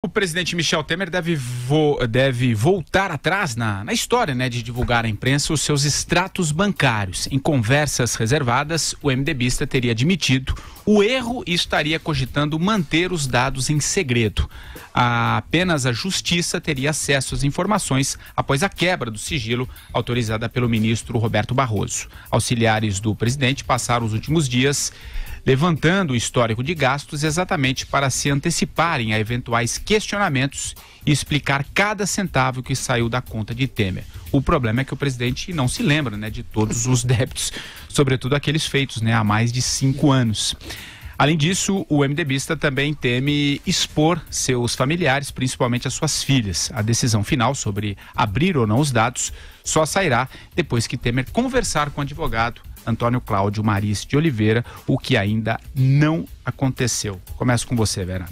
O presidente Michel Temer deve voltar atrás na história, de divulgar à imprensa os seus extratos bancários. Em conversas reservadas, o MDBista teria admitido o erro e estaria cogitando manter os dados em segredo. Apenas a Justiça teria acesso às informações após a quebra do sigilo autorizada pelo ministro Roberto Barroso. Auxiliares do presidente passaram os últimos dias levantando o histórico de gastos exatamente para se anteciparem a eventuais questionamentos e explicar cada centavo que saiu da conta de Temer. O problema é que o presidente não se lembra, de todos os débitos, sobretudo aqueles feitos, há mais de 5 anos. Além disso, o MDBista também teme expor seus familiares, principalmente as suas filhas. A decisão final sobre abrir ou não os dados só sairá depois que Temer conversar com o advogado Antônio Cláudio Maris de Oliveira, o que ainda não aconteceu. Começo com você, Vera.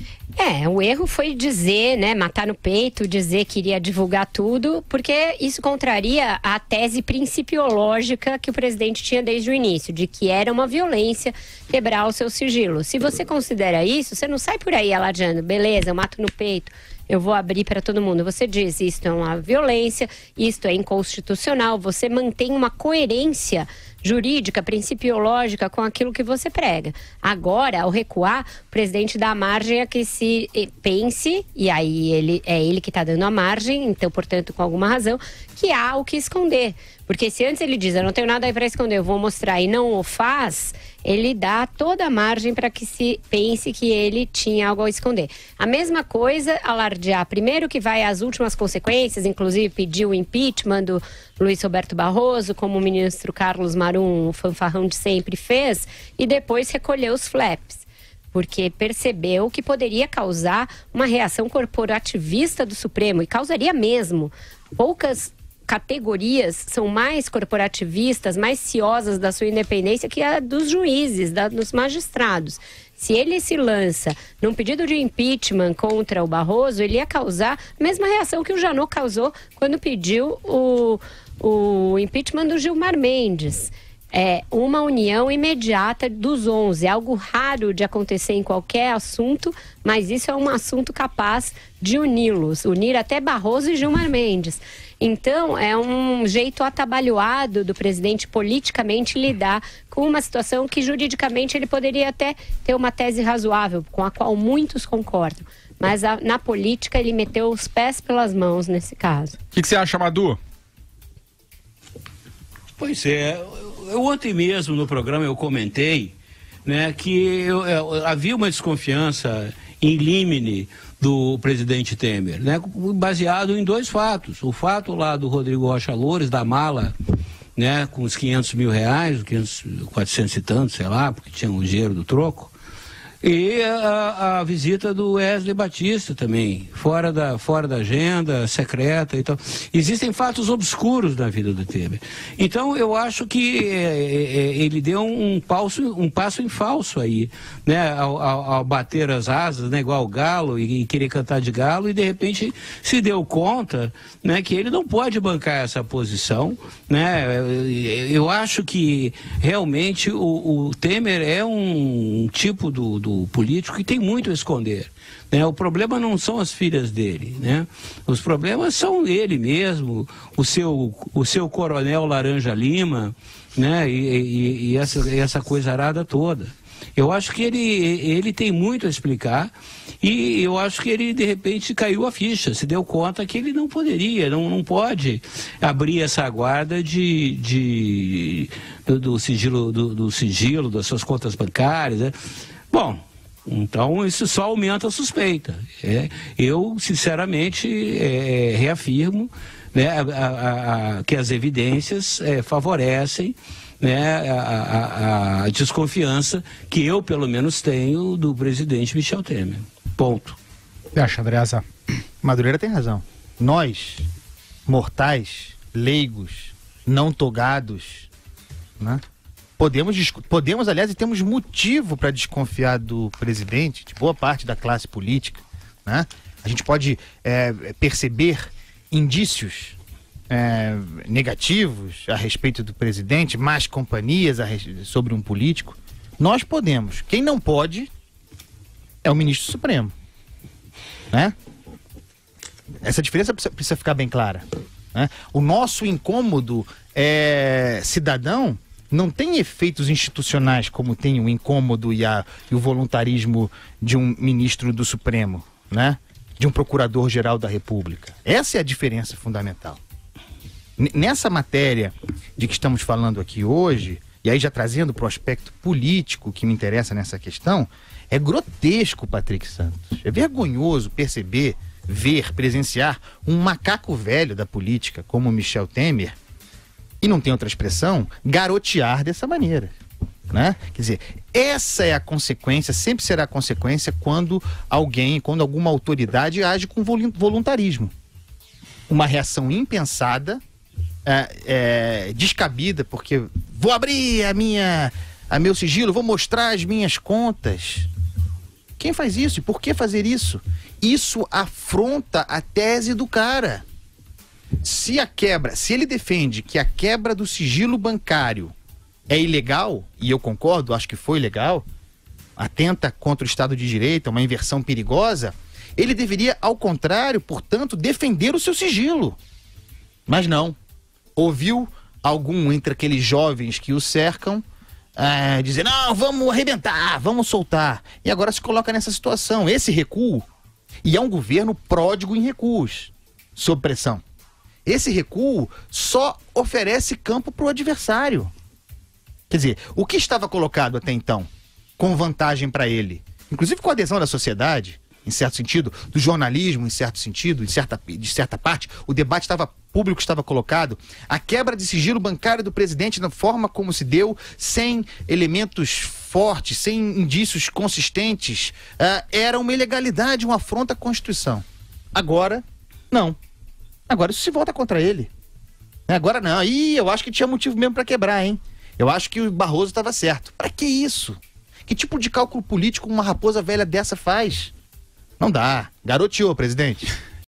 O erro foi dizer, matar no peito, dizer que iria divulgar tudo, porque isso contraria a tese principiológica que o presidente tinha desde o início, de que era uma violência quebrar o seu sigilo. Se você considera isso, você não sai por aí alardeando, beleza, eu mato no peito, eu vou abrir para todo mundo. Você diz, isto é uma violência, isto é inconstitucional, você mantém uma coerência jurídica, principiológica com aquilo que você prega. Agora, ao recuar, o presidente dá margem a que se pense, e aí ele que está dando a margem, então, portanto, com alguma razão, que há o que esconder. Porque se antes ele diz, eu não tenho nada aí para esconder, eu vou mostrar, e não o faz, ele dá toda a margem para que se pense que ele tinha algo a esconder. A mesma coisa, alardear primeiro que vai às últimas consequências, inclusive pedir o impeachment do Luiz Roberto Barroso, como o ministro Carlos Marum, o fanfarrão de sempre, fez, e depois recolher os flaps. Porque percebeu que poderia causar uma reação corporativista do Supremo, e causaria mesmo. Poucas categorias são mais corporativistas, mais ciosas da sua independência que a dos juízes, dos magistrados. Se ele se lança num pedido de impeachment contra o Barroso, ele ia causar a mesma reação que o Janot causou quando pediu o impeachment do Gilmar Mendes. É uma união imediata dos 11, algo raro de acontecer em qualquer assunto, mas isso é um assunto capaz de uni-los, unir até Barroso e Gilmar Mendes. Então, é um jeito atabalhoado do presidente politicamente lidar com uma situação que juridicamente ele poderia até ter uma tese razoável, com a qual muitos concordam. Mas na política ele meteu os pés pelas mãos nesse caso. O que você acha, Madu? Pois é, ontem mesmo no programa eu comentei, que havia uma desconfiança in limine do presidente Temer, baseado em 2 fatos. O fato lá do Rodrigo Rocha Loures, da mala, com os 500 mil reais, 400 e tantos, sei lá, porque tinha o dinheiro do troco. E a visita do Wesley Batista também, fora da agenda, secreta e tal. Existem fatos obscuros na vida do Temer. Então, eu acho que ele deu um passo em falso aí, ao bater as asas, igual o galo, e querer cantar de galo, e de repente se deu conta, que ele não pode bancar essa posição, Eu acho que realmente o Temer é um tipo do político que tem muito a esconder. O problema não são as filhas dele, Os problemas são ele mesmo, o seu coronel Laranja Lima, e essa coisa arada toda. Eu acho que ele tem muito a explicar, e eu acho que ele de repente caiu a ficha, se deu conta que ele não poderia, não pode abrir essa guarda do sigilo das suas contas bancárias, Bom, então isso só aumenta a suspeita. Eu, sinceramente, reafirmo que as evidências favorecem a desconfiança que eu, pelo menos, tenho do presidente Michel Temer. Ponto. Você acha, Andreasa? Madureira tem razão. Nós, mortais, leigos, não togados, Podemos, aliás, e temos motivo para desconfiar do presidente, de boa parte da classe política, A gente pode perceber indícios negativos a respeito do presidente, más companhias sobre um político. Nós podemos. Quem não pode é o ministro Supremo, Essa diferença precisa ficar bem clara, né? O nosso incômodo cidadão não tem efeitos institucionais como tem o incômodo e o voluntarismo de um ministro do Supremo, né? De um procurador-geral da República. Essa é a diferença fundamental. Nessa matéria de que estamos falando aqui hoje, e aí já trazendo para o aspecto político que me interessa nessa questão, é grotesco, Patrick Santos. É vergonhoso perceber, ver, presenciar um macaco velho da política como Michel Temer, e não tem outra expressão, garotear dessa maneira, né? Quer dizer, essa é a consequência, sempre será a consequência quando alguma autoridade age com voluntarismo. Uma reação impensada, descabida, porque vou abrir meu sigilo, vou mostrar as minhas contas. Quem faz isso? E por que fazer isso? Isso afronta a tese do cara. Se ele defende que a quebra do sigilo bancário é ilegal, e eu concordo, acho que foi ilegal, atenta contra o Estado de Direito, uma inversão perigosa, ele deveria, ao contrário, portanto, defender o seu sigilo. Mas não. Ouviu algum entre aqueles jovens que o cercam dizer, não, vamos arrebentar, vamos soltar. E agora se coloca nessa situação, esse recuo, e é um governo pródigo em recuos, sob pressão. Esse recuo só oferece campo para o adversário. Quer dizer, o que estava colocado até então, com vantagem para ele, inclusive com a adesão da sociedade, em certo sentido, do jornalismo, em certo sentido, de certa parte, o debate público estava colocado, a quebra de sigilo bancário do presidente na forma como se deu, sem elementos fortes, sem indícios consistentes, era uma ilegalidade, uma afronta à Constituição. Agora, não. Agora isso se volta contra ele. Agora não. Eu acho que tinha motivo mesmo para quebrar, hein? Eu acho que o Barroso estava certo. Para que isso? Que tipo de cálculo político uma raposa velha dessa faz? Não dá. Garoteou, presidente.